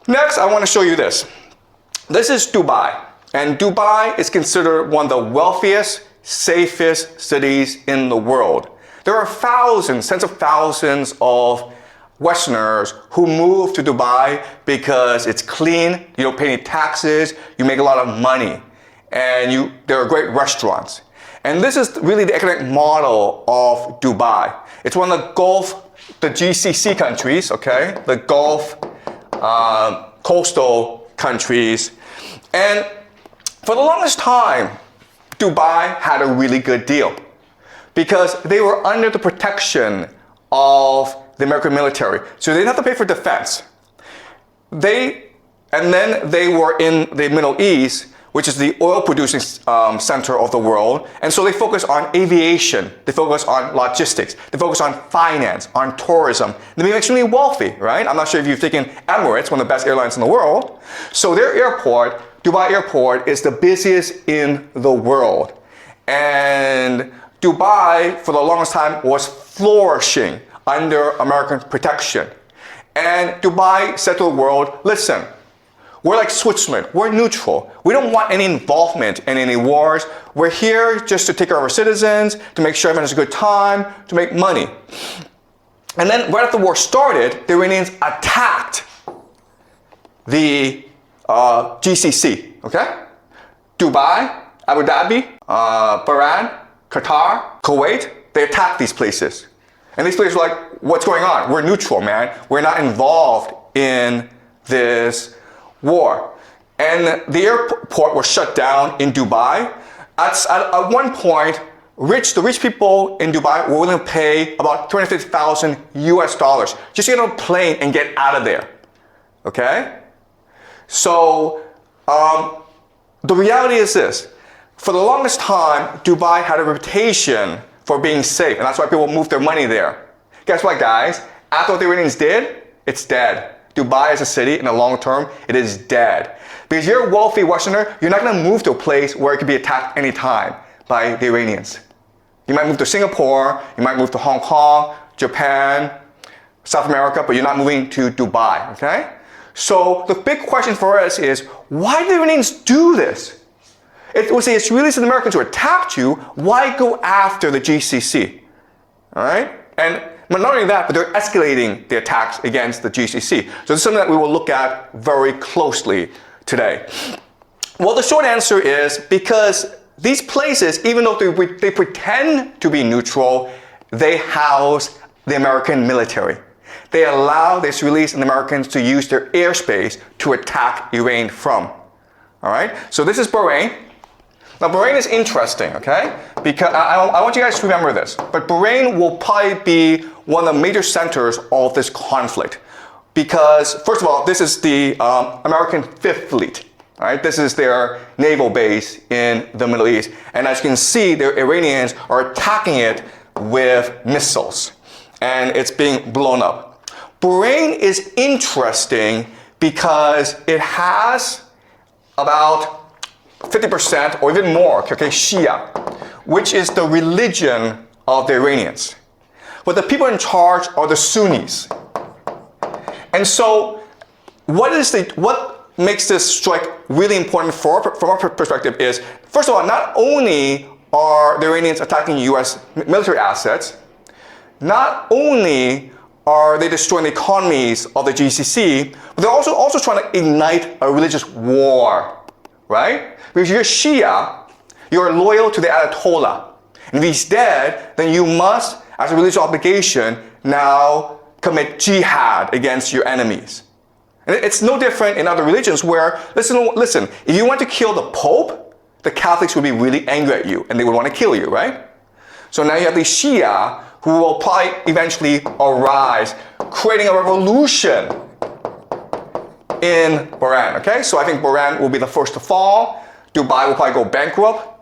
Next, I want to show you this. This is Dubai. And Dubai is considered one of the wealthiest, safest cities in the world. There are thousands, tens of thousands of Westerners who move to Dubai because it's clean, you don't pay any taxes, you make a lot of money, and there are great restaurants. And this is really the economic model of Dubai. It's one of the GCC countries, okay? The Gulf coastal countries. And for the longest time, Dubai had a really good deal because they were under the protection of the American military. So they didn't have to pay for defense. And then they were in the Middle East, which is the oil producing center of the world. And so they focus on aviation, they focus on logistics, they focus on finance, on tourism. They became extremely wealthy, right? I'm not sure if you've taken Emirates, one of the best airlines in the world. So their airport, Dubai Airport, is the busiest in the world. And Dubai, for the longest time, was flourishing under American protection. And Dubai said to the world, listen, we're like Switzerland, we're neutral. We don't want any involvement in any wars. We're here just to take care of our citizens, to make sure everyone has a good time, to make money. And then right after the war started, the Iranians attacked the GCC, okay? Dubai, Abu Dhabi, Bahrain, Qatar, Kuwait, they attacked these places. And these places were like, what's going on? We're neutral, man. We're not involved in this war. And the airport was shut down in Dubai. At one point, the rich people in Dubai were willing to pay about $250,000 US just to get on a plane and get out of there. Okay? So, the reality is this. For the longest time, Dubai had a reputation for being safe, and that's why people moved their money there. Guess what, guys? After what the Iranians did, it's dead. Dubai as a city, in the long term, it is dead. Because you're a wealthy Westerner, you're not going to move to a place where it could be attacked anytime by the Iranians. You might move to Singapore, you might move to Hong Kong, Japan, South America, but you're not moving to Dubai, okay? So the big question for us is, why did the Iranians do this? It's really the Americans who attacked you, why go after the GCC? All right? And not only that, but they're escalating the attacks against the GCC. So this is something that we will look at very closely today. Well, the short answer is because these places, even though they pretend to be neutral, they house the American military. They allow the Israelis and the Americans to use their airspace to attack Iran from. All right? So this is Bahrain. Now, Bahrain is interesting, okay? Because I want you guys to remember this. But Bahrain will probably be one of the major centers of this conflict. Because, first of all, this is the American Fifth Fleet. All right? This is their naval base in the Middle East. And as you can see, the Iranians are attacking it with missiles. And it's being blown up. Bahrain is interesting because it has about 50% or even more, okay, Shia, which is the religion of the Iranians. But the people in charge are the Sunnis. And so what makes this strike really important from our perspective is, first of all, not only are the Iranians attacking US military assets, not only are they destroying the economies of the GCC, but they're also trying to ignite a religious war, right? Because you're Shia, you're loyal to the Ayatollah. And if he's dead, then you must, as a religious obligation, now commit jihad against your enemies. And it's no different in other religions where, listen, if you want to kill the Pope, the Catholics would be really angry at you and they would want to kill you, right? So now you have the Shia who will probably eventually arise, creating a revolution in Bahrain, okay? So I think Bahrain will be the first to fall. Dubai will probably go bankrupt,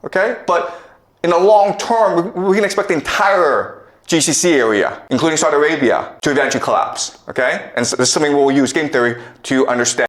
okay? But in the long term, we can expect the entire GCC area, including Saudi Arabia, to eventually collapse, okay? And so this is something we'll use game theory to understand.